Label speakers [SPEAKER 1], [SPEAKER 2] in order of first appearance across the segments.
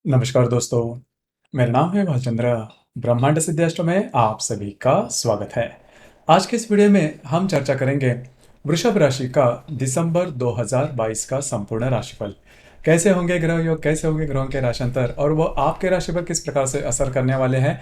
[SPEAKER 1] नमस्कार दोस्तों, मेरा नाम है भालचंद्र। ब्रह्मांड सिद्धाश्रम में आप सभी का स्वागत है। आज के इस वीडियो में हम चर्चा करेंगे वृषभ राशि का दिसंबर 2022 का संपूर्ण राशिफल। कैसे होंगे ग्रह योग, कैसे होंगे ग्रहों के राशांतर और वो आपके राशि पर किस प्रकार से असर करने वाले हैं।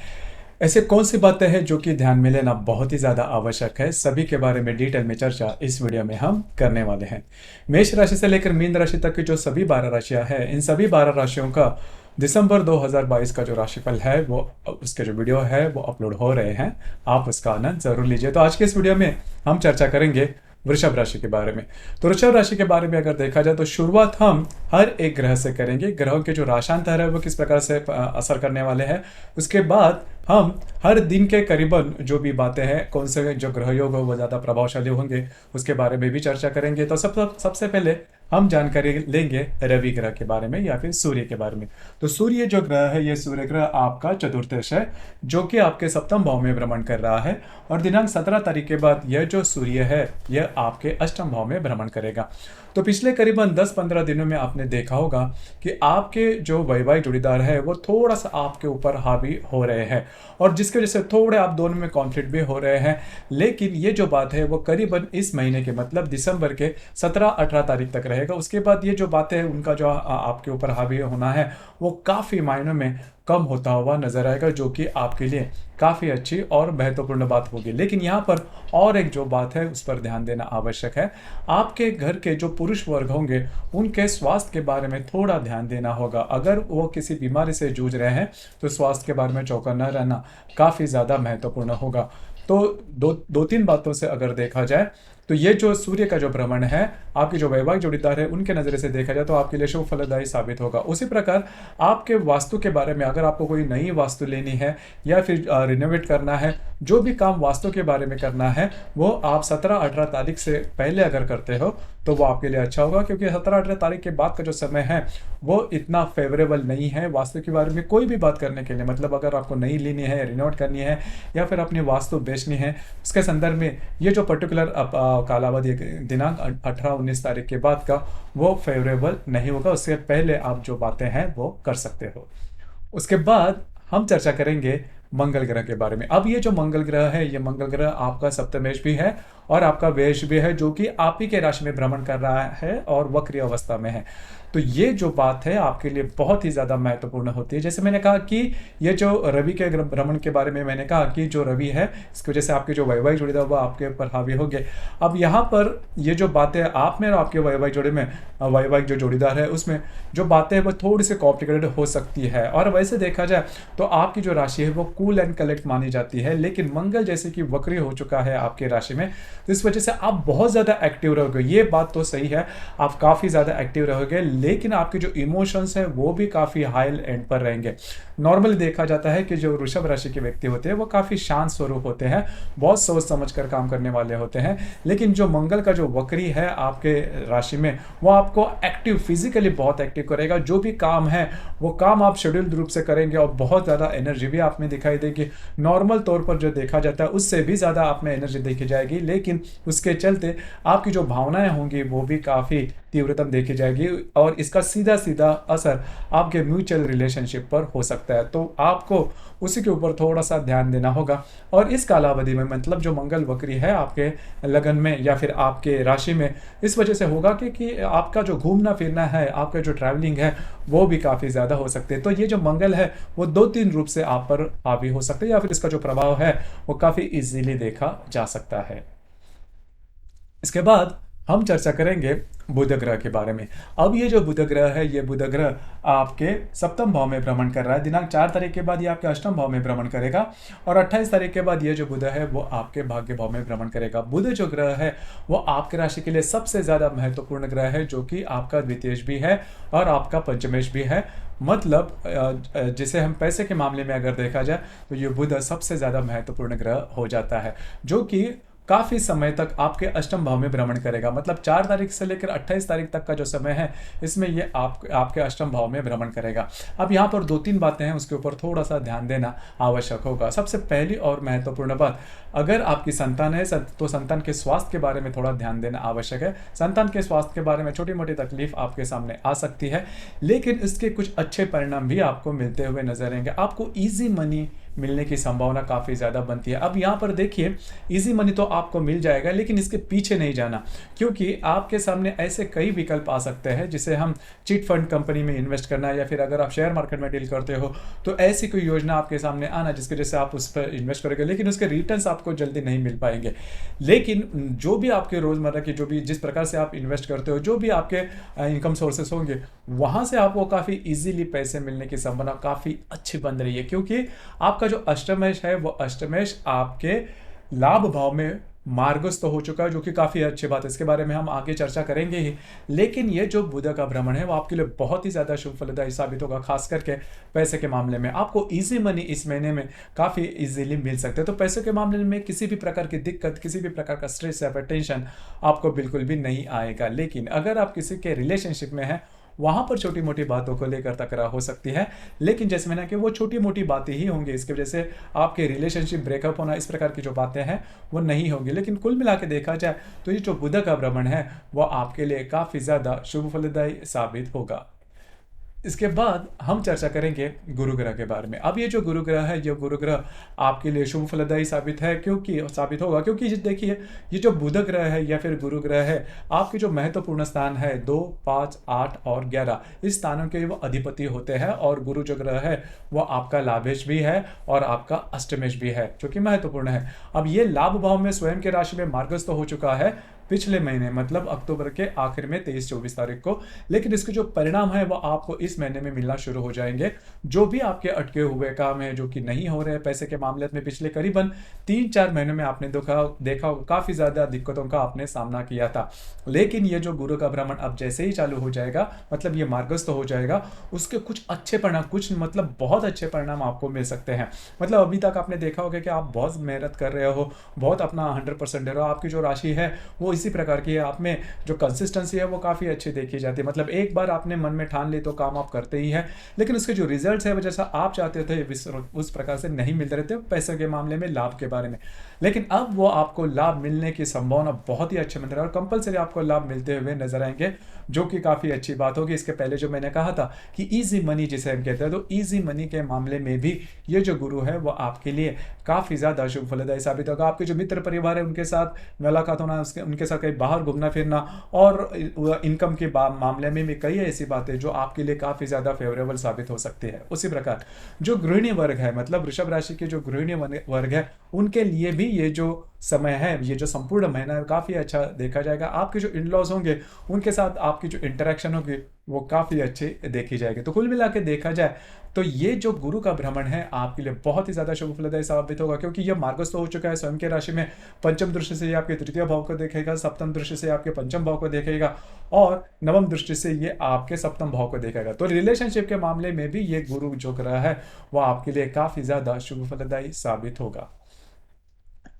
[SPEAKER 1] ऐसे कौन सी बातें हैं जो कि ध्यान में लेना बहुत ही ज़्यादा आवश्यक है, सभी के बारे में डिटेल में चर्चा इस वीडियो में हम करने वाले हैं। मेष राशि से लेकर मीन राशि तक की जो सभी 12 राशियां हैं, इन सभी 12 राशियों का दिसंबर 2022 का जो राशिफल है वो उसके जो वीडियो है वो अपलोड हो रहे हैं। आप उसका आनंद जरूर लीजिए। तो आज के इस वीडियो में हम चर्चा करेंगे वृषभ राशि के बारे में। तो वृषभ राशि के बारे में अगर देखा जाए तो शुरुआत हम हर एक ग्रह से करेंगे, ग्रहों के जो राशांतर है वो किस प्रकार से असर करने वाले हैं। उसके बाद हम हर दिन के करीबन जो भी बातें हैं, कौन से जो ग्रह योग हो वो ज़्यादा प्रभावशाली होंगे, उसके बारे में भी चर्चा करेंगे। तो सबसे पहले हम जानकारी लेंगे रवि ग्रह के बारे में या फिर सूर्य के बारे में। तो सूर्य जो ग्रह है, ये सूर्य ग्रह आपका चतुर्थश है, जो कि आपके सप्तम भाव में भ्रमण कर रहा है। और दिनांक 17 तारीख के बाद यह जो सूर्य है यह आपके अष्टम भाव में भ्रमण करेगा। तो पिछले करीबन 10-15 दिनों में आपने देखा होगा कि आपके जो वैवाहिक जोड़ीदार है वो थोड़ा सा आपके ऊपर हावी हो रहे हैं, और जिसकी वजह से थोड़े आप दोनों में कॉन्फ्लिक्ट भी हो रहे हैं। लेकिन ये जो बात है वो करीबन इस महीने के मतलब दिसंबर के 17-18 तारीख तक रहेगा। उसके बाद ये जो बातें हैं उनका जो आपके ऊपर हावी होना है वो काफ़ी मायनों में कम होता हुआ नजर आएगा, जो कि आपके लिए काफ़ी अच्छी और महत्वपूर्ण बात होगी। लेकिन यहाँ पर और एक जो बात है उस पर ध्यान देना आवश्यक है। आपके घर के जो पुरुष वर्ग होंगे उनके स्वास्थ्य के बारे में थोड़ा ध्यान देना होगा। अगर वो किसी बीमारी से जूझ रहे हैं तो स्वास्थ्य के बारे में चौकन्ना रहना काफ़ी ज़्यादा महत्वपूर्ण होगा। तो दो तीन बातों से अगर देखा जाए तो ये जो सूर्य का जो भ्रमण है आपके जो वैवाहिक जोड़ीदार है उनके नज़रे से देखा जाए तो आपके लिए शुभ फलदायी साबित होगा। उसी प्रकार आपके वास्तु के बारे में, अगर आपको कोई नई वास्तु लेनी है या फिर रिनोवेट करना है, जो भी काम वास्तु के बारे में करना है वो आप 17-18 तारीख से पहले अगर करते हो तो वो आपके लिए अच्छा होगा, क्योंकि 17-18 तारीख के बाद का जो समय है वो इतना फेवरेबल नहीं है वास्तु के बारे में कोई भी बात करने के लिए। मतलब अगर आपको नई लेनी है, रिनोवेट करनी है या फिर अपनी वास्तु बेचनी है, उसके संदर्भ में ये जो पर्टिकुलर कालावधि दिनांक 18-19 तारीख के बाद का वो फेवरेबल नहीं होगा। उससे पहले आप जो बातें हैं वो कर सकते हो। उसके बाद हम चर्चा करेंगे मंगल ग्रह के बारे में। अब ये जो मंगल ग्रह है, ये मंगल ग्रह आपका सप्तमेश भी है और आपका व्यय भी है, जो कि आप ही के राशि में भ्रमण कर रहा है और वक्री अवस्था में है। तो ये जो बात है आपके लिए बहुत ही ज़्यादा महत्वपूर्ण होती है। जैसे मैंने कहा कि ये जो रवि के भ्रमण के बारे में मैंने कहा कि जो रवि है इसकी वजह से आपके जो वैवाहिक जोड़ीदार वो आपके ऊपर हावी हो गए। अब यहाँ पर ये जो बातें आप में और आपके वैवाहिक जोड़े में, वैवाहिक जो जोड़ीदार है उसमें जो बातें हैं वो थोड़ी सी कॉम्प्लिकेटेड हो सकती है। और वैसे देखा जाए तो आपकी जो राशि है वो कूल एंड कलेक्ट मानी जाती है, लेकिन मंगल जैसे कि वक्री हो चुका है आपके राशि में, तो इस वजह से आप बहुत ज़्यादा एक्टिव रहोगे। ये बात तो सही है, आप काफ़ी ज़्यादा एक्टिव रहोगे, लेकिन आपके जो इमोशंस हैं वो भी काफ़ी हाई एंड पर रहेंगे। नॉर्मली देखा जाता है कि जो वृषभ राशि के व्यक्ति होते हैं वो काफ़ी शांत स्वरूप होते हैं, बहुत सोच समझ कर काम करने वाले होते हैं। लेकिन जो मंगल का जो वक्री है आपके राशि में वो आपको एक्टिव, फिजिकली बहुत एक्टिव करेगा। जो भी काम है वो काम आप शेड्यूल्ड रूप से करेंगे और बहुत ज़्यादा एनर्जी भी आप में दिखाई देगी। नॉर्मल तौर पर जो देखा जाता है उससे भी ज़्यादा आप में एनर्जी देखी जाएगी, लेकिन उसके चलते आपकी जो भावनाएं होंगी वो भी काफ़ी तीव्रतम देखी जाएगी और इसका सीधा सीधा असर आपके म्यूचुअल रिलेशनशिप पर हो सकता है। तो आपको उसी के ऊपर थोड़ा सा ध्यान देना होगा। और इस कालावधि में, मतलब जो मंगल वक्री है आपके लगन में या फिर आपके राशि में, इस वजह से होगा कि आपका जो घूमना फिरना है, आपका जो ट्रैवलिंग है वो भी काफ़ी ज़्यादा हो सकते हैं। तो ये जो मंगल है वो 2-3 रूप से आप पर हावी हो सकते हैं या फिर इसका जो प्रभाव है वो काफ़ी इजीली देखा जा सकता है। इसके बाद हम चर्चा करेंगे बुध ग्रह के बारे में। अब ये जो बुध ग्रह है, ये बुध ग्रह आपके सप्तम भाव में भ्रमण कर रहा है। दिनांक 4 तारीख के बाद ये आपके अष्टम भाव में भ्रमण करेगा और 28 तारीख के बाद ये जो बुध है वो आपके भाग्य भाव में भ्रमण करेगा। बुध जो ग्रह है वो आपके राशि के लिए सबसे ज़्यादा महत्वपूर्ण ग्रह है, जो कि आपका द्वितीयेश भी है और आपका पंचमेश भी है। मतलब जिसे हम पैसे के मामले में अगर देखा जाए तो ये बुध सबसे ज़्यादा महत्वपूर्ण ग्रह हो जाता है, जो कि काफ़ी समय तक आपके अष्टम भाव में भ्रमण करेगा। मतलब 4 तारीख से लेकर 28 तारीख तक का जो समय है, इसमें ये आपके अष्टम भाव में भ्रमण करेगा। अब यहाँ पर 2-3 बातें हैं, उसके ऊपर थोड़ा सा ध्यान देना आवश्यक होगा। सबसे पहली और महत्वपूर्ण बात, अगर आपकी संतान है तो संतान के स्वास्थ्य के बारे में थोड़ा ध्यान देना आवश्यक है। संतान के स्वास्थ्य के बारे में छोटी मोटी तकलीफ आपके सामने आ सकती है, लेकिन इसके कुछ अच्छे परिणाम भी आपको मिलते हुए नजर आएंगे। आपको ईजी मनी मिलने की संभावना काफ़ी ज़्यादा बनती है। अब यहाँ पर देखिए, इजी मनी तो आपको मिल जाएगा, लेकिन इसके पीछे नहीं जाना, क्योंकि आपके सामने ऐसे कई विकल्प आ सकते हैं, जिसे हम चिट फंड कंपनी में इन्वेस्ट करना, या फिर अगर आप शेयर मार्केट में डील करते हो तो ऐसी कोई योजना आपके सामने आना जिसकी वजह से आप उस पर इन्वेस्ट करोगे, लेकिन उसके रिटर्न्स आपको जल्दी नहीं मिल पाएंगे। लेकिन जो भी आपके रोज़मर्रा की, जो भी जिस प्रकार से आप इन्वेस्ट करते हो, जो भी आपके इनकम सोर्सेस होंगे, वहाँ से आपको काफ़ी इजीली पैसे मिलने की संभावना काफ़ी अच्छी बन रही है, क्योंकि आपका जो अष्टमेश है वो अष्टमेश आपके लाभ भाव में मार्गस्थ हो चुका है, जो कि काफ़ी अच्छी बात है। इसके बारे में हम आगे चर्चा करेंगे ही। लेकिन ये जो बुध का भ्रमण है वो आपके लिए बहुत ही ज़्यादा शुभ फलदायी साबित होगा, खास करके पैसे के मामले में। आपको इजी मनी इस महीने में काफ़ी इजीली मिल सकते हैं। तो पैसों के मामले में किसी भी प्रकार की दिक्कत, किसी भी प्रकार का स्ट्रेस या फिर टेंशन आपको बिल्कुल भी नहीं आएगा। लेकिन अगर आप किसी के रिलेशनशिप में हैं, वहां पर छोटी मोटी बातों को लेकर तकरार हो सकती है, लेकिन जैसे मैंने कि वो छोटी मोटी बातें ही होंगी, इसकी वजह से आपके रिलेशनशिप ब्रेकअप होना, इस प्रकार की जो बातें हैं वो नहीं होंगी। लेकिन कुल मिला के देखा जाए तो ये जो बुध का भ्रमण है वो आपके लिए काफ़ी ज़्यादा शुभ फलदायी साबित होगा। इसके बाद हम चर्चा करेंगे गुरु ग्रह के बारे में। अब ये जो गुरु ग्रह है, ये गुरु ग्रह आपके लिए शुभ फलदायी साबित होगा, क्योंकि देखिए, ये जो बुध ग्रह है या फिर गुरु ग्रह है, आपके जो महत्वपूर्ण स्थान है 2, 5, 8 और 11, इस स्थानों के वो अधिपति होते हैं। और गुरु जो ग्रह है वो आपका लाभेश भी है और आपका अष्टमेश भी है, जो कि महत्वपूर्ण है। अब ये लाभ भाव में स्वयं के राशि में मार्गस्थ हो चुका है पिछले महीने, मतलब अक्टूबर के आखिर में 23-24 तारीख को। लेकिन इसके जो परिणाम है वो आपको इस महीने में मिलना शुरू हो जाएंगे। जो भी आपके अटके हुए काम है, जो कि नहीं हो रहे हैं पैसे के मामले में, पिछले करीबन 3-4 महीनों में आपने देखा काफ़ी ज़्यादा दिक्कतों का आपने सामना किया था। लेकिन ये जो गुरु का भ्रमण अब जैसे ही चालू हो जाएगा, मतलब ये मार्गस्थ हो जाएगा, उसके कुछ अच्छे परिणाम, कुछ मतलब बहुत अच्छे परिणाम आपको मिल सकते हैं। मतलब अभी तक आपने देखा होगा कि आप बहुत मेहनत कर रहे हो, बहुत अपना 100% दे रहे हो, आपकी जो राशि है वो इसी प्रकार की है, आप में जो कंसिस्टेंसी है वो काफ़ी अच्छी देखी जाती है। मतलब एक बार आपने मन में ठान ली तो काम आप करते ही हैं, लेकिन उसके जो रिजल्ट्स है वो जैसा आप चाहते थे उस प्रकार से नहीं मिलते रहते पैसे के मामले में, लाभ के बारे में। लेकिन अब वो आपको लाभ मिलने की संभावना बहुत ही अच्छे मिल रहा है और कंपलसरी आपको लाभ मिलते हुए नजर आएंगे, जो कि काफ़ी अच्छी बात होगी। इसके पहले जो मैंने कहा था कि इजी मनी जिसे हम कहते हैं, तो इजी मनी के मामले में भी ये जो गुरु है वो आपके लिए काफ़ी ज़्यादा शुभ फलदायी साबित होगा। आपके जो मित्र परिवार है उनके साथ मुलाकात होना, उनके साथ कहीं बाहर घूमना फिरना, और इनकम के मामले में भी कई ऐसी बातें जो आपके लिए काफ़ी ज़्यादा फेवरेबल साबित हो सकती है। उसी प्रकार जो गृहिणी वर्ग है, मतलब वृषभ राशि के जो गृहिणी वर्ग है, उनके लिए भी ये जो समय है, ये जो संपूर्ण महीना है, काफ़ी अच्छा देखा जाएगा। आपके जो इन-लॉज होंगे उनके साथ आपकी जो इंटरेक्शन होगी वो काफ़ी अच्छी देखी जाएगी। तो कुल मिला के देखा जाए तो ये जो गुरु का भ्रमण है आपके लिए बहुत ही ज़्यादा शुभ फलदायी साबित होगा, क्योंकि ये मार्गस्थ हो चुका है स्वयं के राशि में। पंचम दृष्टि से ये आपके तृतीय भाव को देखेगा, सप्तम दृष्टि से आपके पंचम भाव को देखेगा, और नवम दृष्टि से ये आपके सप्तम भाव को देखेगा। तो रिलेशनशिप के मामले में भी ये गुरु जो ग्रह है वो आपके लिए काफ़ी ज़्यादा शुभ फलदायी साबित होगा।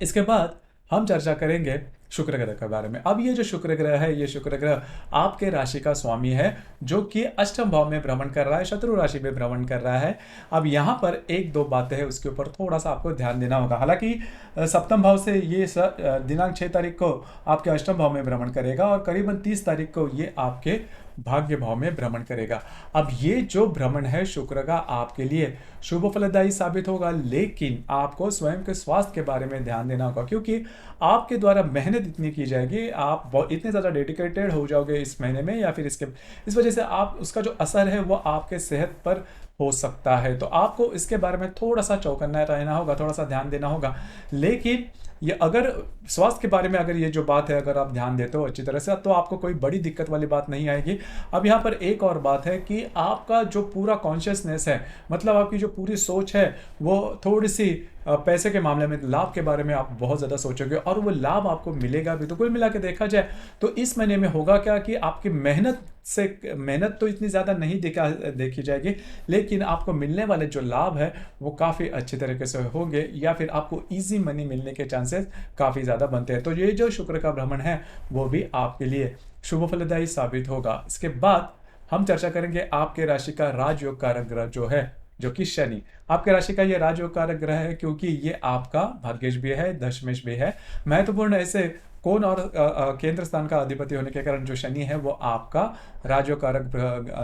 [SPEAKER 1] इसके बाद हम चर्चा करेंगे शुक्र ग्रह के बारे में। अब ये जो शुक्र ग्रह है, ये शुक्र ग्रह आपके राशि का स्वामी है, जो कि अष्टम भाव में भ्रमण कर रहा है, शत्रु राशि में भ्रमण कर रहा है। अब यहाँ पर एक दो बातें हैं, उसके ऊपर थोड़ा सा आपको ध्यान देना होगा। हालांकि सप्तम भाव से ये दिनांक 6 तारीख को आपके अष्टम भाव में भ्रमण करेगा और करीबन 30 तारीख को ये आपके भाग्य भाव में भ्रमण करेगा। अब ये जो भ्रमण है शुक्र का आपके लिए शुभ फलदायी साबित होगा, लेकिन आपको स्वयं के स्वास्थ्य के बारे में ध्यान देना होगा, क्योंकि आपके द्वारा मेहनत इतनी की जाएगी, आप इतने ज़्यादा डेडिकेटेड हो जाओगे इस महीने में, या फिर इस वजह से आप उसका जो असर है वो आपके सेहत पर हो सकता है। तो आपको इसके बारे में थोड़ा सा चौकन्ना रहना होगा, थोड़ा सा ध्यान देना होगा। लेकिन ये अगर स्वास्थ्य के बारे में अगर ये जो बात है अगर आप ध्यान देते हो अच्छी तरह से, तो आपको कोई बड़ी दिक्कत वाली बात नहीं आएगी। अब यहाँ पर एक और बात है कि आपका जो पूरा कॉन्शियसनेस है, मतलब आपकी जो पूरी सोच है, वो थोड़ी सी पैसे के मामले में लाभ के बारे में आप बहुत ज़्यादा सोचोगे और वो लाभ आपको मिलेगा भी। तो कुल मिला के देखा जाए तो इस महीने में होगा क्या कि आपकी मेहनत तो इतनी ज़्यादा नहीं देखी जाएगी, लेकिन आपको मिलने वाले जो लाभ है वो काफ़ी अच्छे तरीके से होंगे, या फिर आपको ईजी मनी मिलने के चांसेस काफ़ी ज़्यादा बनते हैं। तो ये जो शुक्र का भ्रमण है वो भी आपके लिए शुभ फलदायी साबित होगा। इसके बाद हम चर्चा करेंगे आपके राशि का राजयोग कारक ग्रह जो है, जो कि शनि। आपके राशि का ये राजयोग कारक ग्रह है क्योंकि ये आपका भाग्येश भी है, दशमेश भी है। महत्वपूर्ण ऐसे कौन और केंद्र स्थान का अधिपति होने के कारण जो शनि है वो आपका राजयोग कारक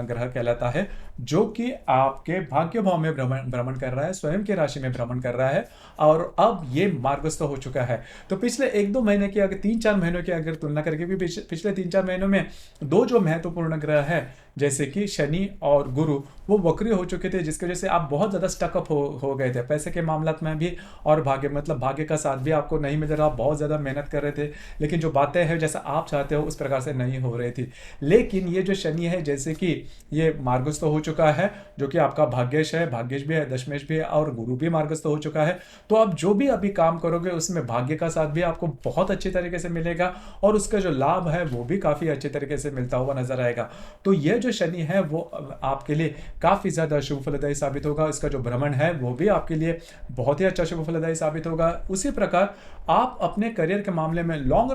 [SPEAKER 1] ग्रह कहलाता है, जो कि आपके भाग्य भाव में भ्रमण कर रहा है, स्वयं की राशि में भ्रमण कर रहा है और अब ये मार्गस्थ हो चुका है। तो पिछले 1-2 महीने की, अगर 3-4 महीनों की अगर तुलना करके भी, पिछले 3-4 महीनों में दो जो महत्वपूर्ण ग्रह है जैसे कि शनि और गुरु वो वक्री हो चुके थे, जिसकी वजह से आप बहुत ज़्यादा स्टकअप हो गए थे पैसे के मामला में भी, और भाग्य का साथ भी आपको नहीं मिल रहा। आप बहुत ज़्यादा मेहनत कर रहे थे लेकिन जो बातें हैं जैसा आप चाहते हो उस प्रकार से नहीं हो रही थी। लेकिन ये जो शनि है जैसे कि ये मार्गस्थ हो चुका है, जो कि आपका भाग्येश है, भाग्येश भी है, दशमेश भी है और गुरु भी मार्गस्थ हो चुका है। तो आप जो भी अभी काम करोगे उसमें भाग्य का साथ भी आपको बहुत अच्छी तरीके से मिलेगा और उसका जो लाभ है वो भी काफ़ी अच्छे तरीके से मिलता हुआ नजर आएगा। तो ये जो शनि है वो आपके लिए काफ़ी ज़्यादा शुभ फलदायी साबित होगा। इसका जो भ्रमण है वो भी आपके लिए बहुत ही अच्छा शुभ फलदायी साबित होगा। उसी प्रकार आप अपने करियर के मामले में लॉन्ग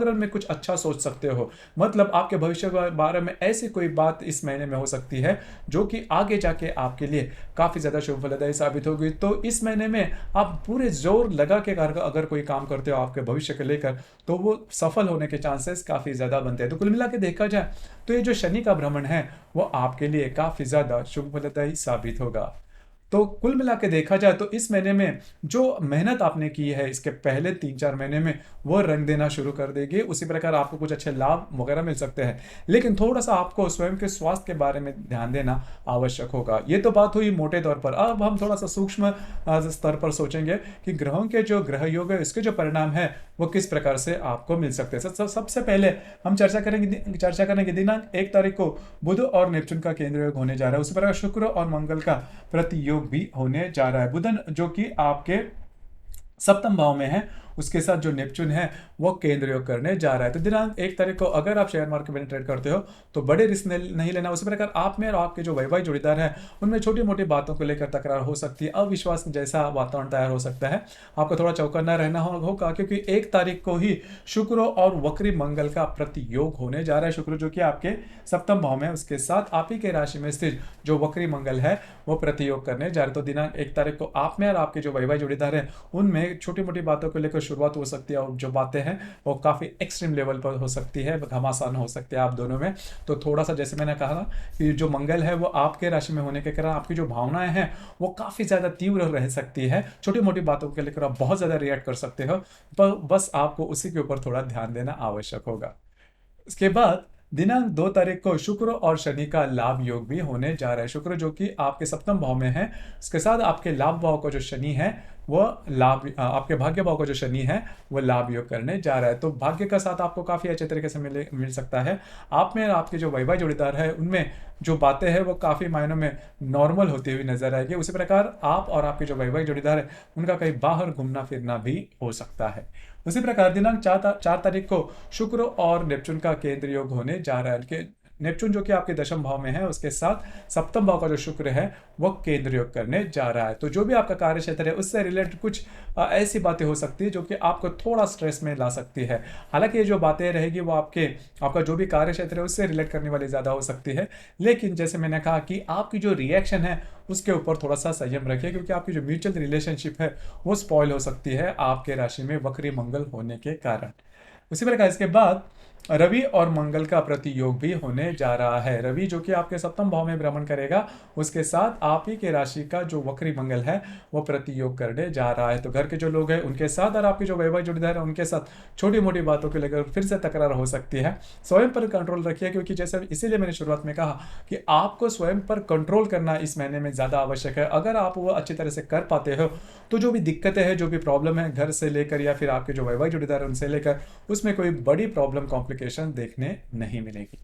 [SPEAKER 1] रन में कुछ अच्छा सोच सकते हो। मतलब आपके भविष्य के बारे में ऐसी कोई बात इस महीने में हो सकती है जो कि आगे जाके आपके लिए काफ़ी ज़्यादा शुभ फलदायी साबित होगी। तो इस महीने में आप पूरे जोर लगा के अगर कोई काम करते हो आपके भविष्य को लेकर तो वो सफल होने के चांसेस काफ़ी ज़्यादा बनते हैं। तो कुल मिला के देखा जाए तो ये जो शनि का भ्रमण है वो आपके लिए काफ़ी ज़्यादा शुभ फलदायी साबित होगा। तो कुल मिला के देखा जाए तो इस महीने में जो मेहनत आपने की है इसके पहले 3-4 महीने में वो रंग देना शुरू कर देगी। उसी प्रकार आपको कुछ अच्छे लाभ वगैरह मिल सकते हैं, लेकिन थोड़ा सा आपको स्वयं के स्वास्थ्य के बारे में ध्यान देना आवश्यक होगा। ये तो बात हुई मोटे तौर पर। अब हम थोड़ा सा सूक्ष्म स्तर पर सोचेंगे कि ग्रहों के जो ग्रह योग है इसके जो परिणाम है वो किस प्रकार से आपको मिल सकते हैं। सबसे पहले हम चर्चा करेंगे दिनांक 1 तारीख को बुध और नेपच्यून का केंद्र योग होने जा रहा है। उसी प्रकार शुक्र और मंगल का प्रति योग भी होने जा रहा है। बुधन जो कि आपके सप्तम भाव में है, उसके साथ जो नेपच्यून है वो केंद्र योग करने जा रहा है। तो दिनांक 1 तारीख को अगर आप शेयर मार्केट में ट्रेड करते हो तो बड़े रिस्क नहीं लेना। उसी प्रकार आप में और आपके जो वैवाहिक जोड़ीदार हैं उनमें छोटी मोटी बातों को लेकर तकरार हो सकती है, अविश्वास जैसा वातावरण तैयार हो सकता है। आपको थोड़ा चौकन्ना रहना होगा क्योंकि 1 तारीख को ही शुक्र और वक्री मंगल का प्रति योग होने जा रहा है। शुक्र जो कि आपके सप्तम भाव में, उसके साथ आप ही के राशि में स्थित जो वक्री मंगल है वो प्रति योग करने जा रहे हैं। तो दिनांक 1 तारीख को आप में और आपके जो वैवाहिक जोड़ीदार हैं उनमें छोटी मोटी बातों को लेकर शुरुआत हो सकती है और जो बातें हैं वो काफ़ी एक्सट्रीम लेवल पर हो सकती है, घमासान हो सकते हैं आप दोनों में। तो थोड़ा सा जैसे मैंने कहा ना कि जो मंगल है वो आपके राशि में होने के कारण आपकी जो भावनाएं हैं वो काफ़ी ज़्यादा तीव्र रह सकती है। छोटी मोटी बातों को लेकर आप बहुत ज़्यादा रिएक्ट कर सकते हो, पर बस आपको उसी के ऊपर थोड़ा ध्यान देना आवश्यक होगा। इसके बाद दिनांक 2 तारीख को शुक्र और शनि का लाभ योग भी होने जा रहा है। शुक्र जो कि आपके सप्तम भाव में है, उसके साथ आपके लाभ भाव का जो शनि है वो आपके भाग्य भाव का जो शनि है वो लाभ योग करने जा रहा है। तो भाग्य का साथ आपको काफ़ी अच्छे तरीके से मिल सकता है। आप में और आपके जो वैवाहिक जोड़ीदार है उनमें जो बातें हैं वो काफ़ी मायनों में नॉर्मल होती हुई नजर आएगी। उसी प्रकार आप और आपके जो वैवाहिक जोड़ीदार है उनका कहीं बाहर घूमना फिरना भी हो सकता है। उसी प्रकार दिनांक 4 तारीख को शुक्र और नेपच्यून का केंद्र योग होने जा रहा है। नेपच्यून जो कि आपके दशम भाव में है, उसके साथ सप्तम भाव का जो शुक्र है वो केंद्र योग करने जा रहा है। तो जो भी आपका कार्य क्षेत्र है उससे रिलेटेड कुछ ऐसी बातें हो सकती है जो कि आपको थोड़ा स्ट्रेस में ला सकती है। हालांकि ये जो बातें रहेगी वो आपका जो भी कार्य क्षेत्र है उससे रिलेट करने वाली ज़्यादा हो सकती है, लेकिन जैसे मैंने कहा कि आपकी जो रिएक्शन है उसके ऊपर थोड़ा सा संयम रखिए क्योंकि आपकी जो म्यूचुअल रिलेशनशिप है वो स्पॉइल हो सकती है आपके राशि में वक्री मंगल होने के कारण। उसी प्रकार इसके बाद रवि और मंगल का प्रति योग भी होने जा रहा है। रवि जो कि आपके सप्तम भाव में भ्रमण करेगा, उसके साथ आप ही के राशि का जो वक्री मंगल है वो प्रति योग करने जा रहा है। तो घर के जो लोग हैं उनके साथ और आपके जो वैवाहिक जोड़ीदार है उनके साथ छोटी मोटी बातों को लेकर फिर से तकरार हो सकती है। स्वयं पर कंट्रोल रखिए क्योंकि जैसे इसीलिए मैंने शुरुआत में कहा कि आपको स्वयं पर कंट्रोल करना इस महीने में ज़्यादा आवश्यक है। अगर आप वो अच्छी तरह से कर पाते हो तो जो भी दिक्कतें हैं, जो भी प्रॉब्लम है घर से लेकर या फिर आपके जो वैवाहिक जोड़ीदार है उनसे लेकर, उसमें कोई बड़ी प्रॉब्लम कॉम्प्लिकेशन देखने नहीं मिलेगी।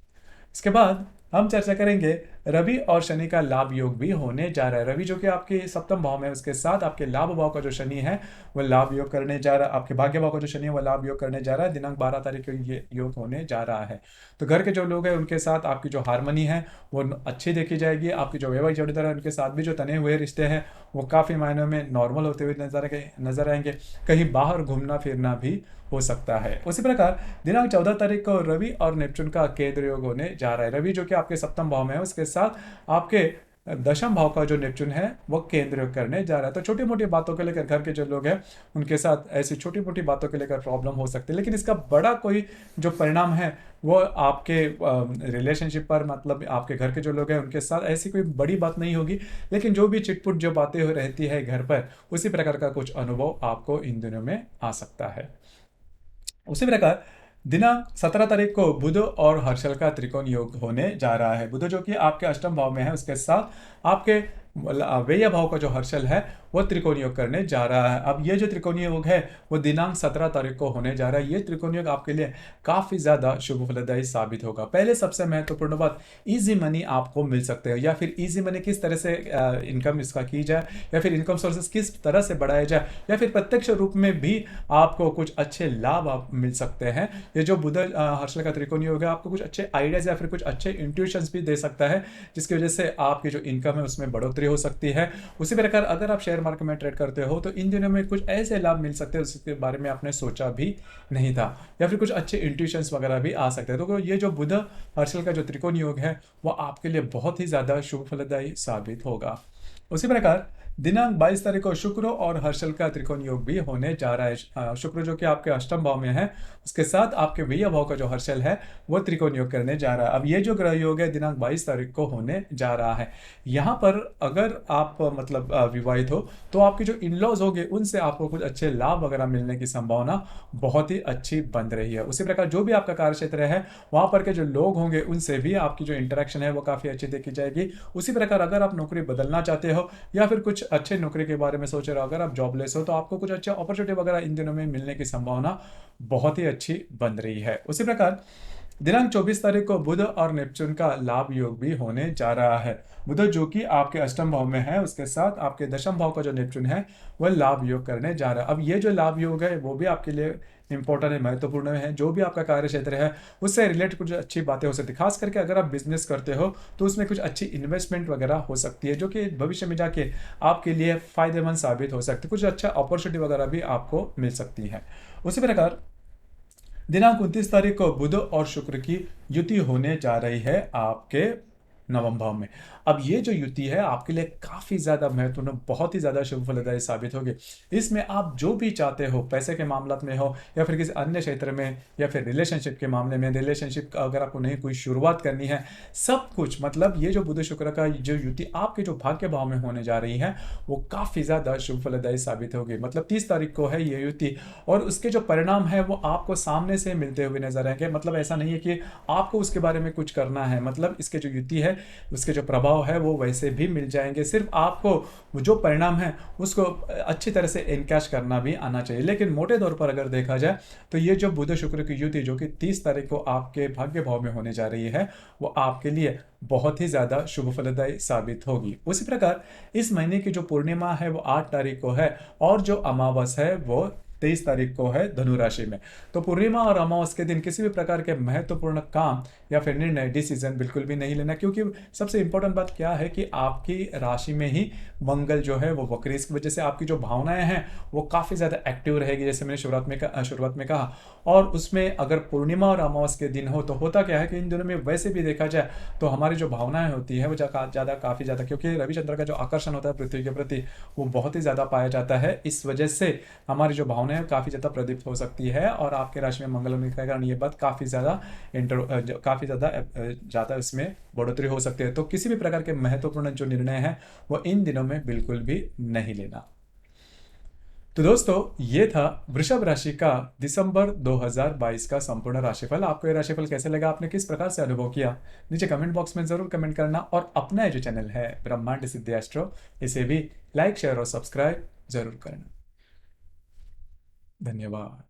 [SPEAKER 1] इसके बाद हम चर्चा करेंगे रवि और शनि का लाभ योग भी होने जा रहा है। रवि जो कि आपके सप्तम भाव में है, उसके साथ आपके लाभ भाव का जो शनि है वो लाभ योग करने जा रहा है। आपके भाग्य भाव का जो शनि है वो लाभ योग करने जा रहा है। दिनांक 12 तारीख को ये योग होने जा रहा है। तो घर के जो लोग हैं उनके साथ आपकी जो हारमोनी है वो अच्छी देखी जाएगी। आपकी जो वैवाहिक जोड़ीदार है उनके साथ भी जो तने हुए रिश्ते हैं वो काफ़ी मायनों में नॉर्मल होते हुए नजर आएंगे। कहीं बाहर घूमना फिरना भी हो सकता है। उसी प्रकार दिनांक 14 तारीख को रवि और नेपच्यून का केंद्र योग होने जा रहा है। रवि जो कि आपके सप्तम भाव में है, उसके साथ आपके दशम भाव का जो नेपच्यून है वो केंद्र योग करने जा रहा है। तो छोटी मोटी बातों को लेकर घर के जो लोग हैं उनके साथ ऐसी छोटी मोटी बातों को लेकर प्रॉब्लम हो सकती है, लेकिन इसका बड़ा कोई जो परिणाम है वो आपके रिलेशनशिप पर, मतलब आपके घर के जो लोग हैं उनके साथ ऐसी कोई बड़ी बात नहीं होगी। लेकिन जो भी चिटपुट जो बातें हो रहती है घर पर, उसी प्रकार का कुछ अनुभव आपको इन दिनों में आ सकता है। उसी प्रकार दिनांक 17 तारीख को बुध और हर्षल का त्रिकोण योग होने जा रहा है। बुध जो कि आपके अष्टम भाव में है, उसके साथ आपके व्यय भाव का जो हर्षल है वो त्रिकोण योग करने जा रहा है। अब ये जो त्रिकोणीय योग है वो दिनांक 17 तारीख को होने जा रहा है। ये त्रिकोणीय योग आपके लिए काफी ज्यादा शुभ फलदायी साबित होगा। पहले सबसे महत्वपूर्ण बात, इजी मनी आपको मिल सकते हैं, या फिर इजी मनी किस तरह से इनकम इसका की जाए, या फिर इनकम सोर्सेस किस तरह से बढ़ाया जाए, या फिर प्रत्यक्ष रूप में भी आपको कुछ अच्छे लाभ आप मिल सकते हैं। ये जो बुध हर्षल का त्रिकोणीय योग है आपको कुछ अच्छे आइडियाज या फिर कुछ अच्छे इंट्यूशंस भी दे सकता है, जिसकी वजह से आपकी जो इनकम है उसमें बढ़ोतरी हो सकती है। उसी प्रकार अगर आप शेयर मार्केट में ट्रेड करते हो तो इन दिनों में कुछ ऐसे लाभ मिल सकते हैं जिसके बारे में आपने सोचा भी नहीं था, या फिर कुछ अच्छे इंट्यूशंस वगैरह भी आ सकते हैं। तो ये जो बुध हर्षल का जो त्रिकोण योग है वो आपके लिए बहुत ही ज्यादा शुभ फलदायी साबित होगा। उसी प्रकार दिनांक 22 तारीख को शुक्र और हर्षल का त्रिकोण योग भी होने जा रहा है। शुक्र जो कि आपके अष्टम भाव में है, उसके साथ आपके व्यय भाव का जो हर्षल है वो त्रिकोण योग करने जा रहा है। अब ये जो ग्रह योग है दिनांक 22 तारीख को होने जा रहा है। यहाँ पर अगर आप मतलब विवाहित हो तो आपके जो इन लॉज होंगे उनसे आपको कुछ अच्छे लाभ वगैरह मिलने की संभावना बहुत ही अच्छी बन रही है। उसी प्रकार जो भी आपका कार्य क्षेत्र है वहां पर के जो लोग होंगे उनसे भी आपकी जो इंटरेक्शन है वो काफी अच्छी देखी जाएगी। उसी प्रकार अगर आप नौकरी बदलना चाहते हो या फिर कुछ अच्छे नौकरी के बारे में सोच रहे हो, अगर आप जॉबलेस हो तो आपको कुछ अच्छे अपॉर्चुनिटी वगैरह इन दिनों में मिलने की संभावना बहुत ही अच्छी बन रही है। उसी प्रकार दिनांक 24 तारीख को बुध और नेपच्यून का लाभ योग भी होने जा रहा है। बुध जो कि आपके अष्टम भाव में है, उसके साथ आपके दशम भाव का जो नेपच्यून है वह लाभ योग करने जा रहा है। अब ये जो लाभ योग है वो भी आपके लिए इंपॉर्टेंट है, महत्वपूर्ण है। जो भी आपका कार्य क्षेत्र है उससे रिलेटेड कुछ अच्छी बातें हो सकती है। खास करके अगर आप बिजनेस करते हो तो उसमें कुछ अच्छी इन्वेस्टमेंट वगैरह हो सकती है जो कि भविष्य में जाके आपके लिए फायदेमंद साबित हो सकती है। कुछ अच्छा अपॉर्चुनिटी वगैरह भी आपको मिल सकती है। उसी प्रकार दिनांक 29 तारीख को बुध और शुक्र की युति होने जा रही है आपके नवम भाव में। अब ये जो युति है आपके लिए काफी ज्यादा महत्वपूर्ण, बहुत ही ज्यादा शुभ फलदायी साबित होगी। इसमें आप जो भी चाहते हो, पैसे के मामला में हो या फिर किसी अन्य क्षेत्र में, या फिर रिलेशनशिप के मामले में, रिलेशनशिप अगर आपको नई कोई शुरुआत करनी है, सब कुछ, मतलब ये जो बुध शुक्र का जो युति आपके जो भाग्य भाव में होने जा रही है वो काफी ज्यादा शुभ फलदायी साबित होगी। मतलब 30 तारीख को है ये युति, और उसके जो परिणाम है वो आपको सामने से मिलते हुए नजर आएंगे। मतलब ऐसा नहीं है कि आपको उसके बारे में कुछ करना है, मतलब इसके जो युति है उसके जो प्रभाव है वो वैसे भी मिल जाएंगे। सिर्फ आपको जो परिणाम है उसको अच्छी तरह से एनकैश करना भी आना चाहिए। लेकिन मोटे तौर पर अगर देखा जाए तो ये जो बुध शुक्र की युति जो कि 30 तारीख को आपके भाग्य भाव में होने जा रही है वो आपके लिए बहुत ही ज्यादा शुभ फलदायी साबित होगी। उसी प्रकार इस महीने की जो पूर्णिमा है वो 8 तारीख को है, और जो अमावस है वो 23 तारीख को है धनु राशि में। तो पूर्णिमा और अमावस के दिन किसी भी प्रकार के महत्वपूर्ण काम या फिर निर्णय, डिसीजन बिल्कुल भी नहीं लेना, क्योंकि सबसे इंपॉर्टेंट बात क्या है कि आपकी राशि में ही मंगल जो है वो वक्री, इसकी वजह से आपकी जो भावनाएं हैं वो काफी ज्यादा एक्टिव रहेगी, जैसे मैंने शुरुआत में कहा। और उसमें अगर पूर्णिमा और अमावस के दिन हो तो होता क्या है कि इन दिनों में वैसे भी देखा जाए तो हमारी जो भावनाएं होती है वो काफी ज्यादा, क्योंकि रविचंद्र का जो आकर्षण होता है पृथ्वी के प्रति वो बहुत ही ज्यादा पाया जाता है। इस वजह से हमारी जो भावनाएं काफी ज्यादा प्रदीप्त हो सकती है, और आपके राशि में मंगल होने के कारण ये बात काफी ज्यादा इसमें बढ़ोतरी हो सकती है। तो किसी भी प्रकार के महत्वपूर्ण जो निर्णय है वो इन दिनों में बिल्कुल भी नहीं लेना। तो दोस्तों ये था वृषभ राशि का दिसंबर 2022 का संपूर्ण राशिफल। आपको ये राशिफल कैसे लगा, आपने किस प्रकार से अनुभव किया, नीचे कमेंट बॉक्स में जरूर कमेंट करना। और अपना ये जो चैनल है ब्रह्मांड सिद्धि एस्ट्रो, इसे भी लाइक, शेयर और सब्सक्राइब जरूर करना। धन्यवाद।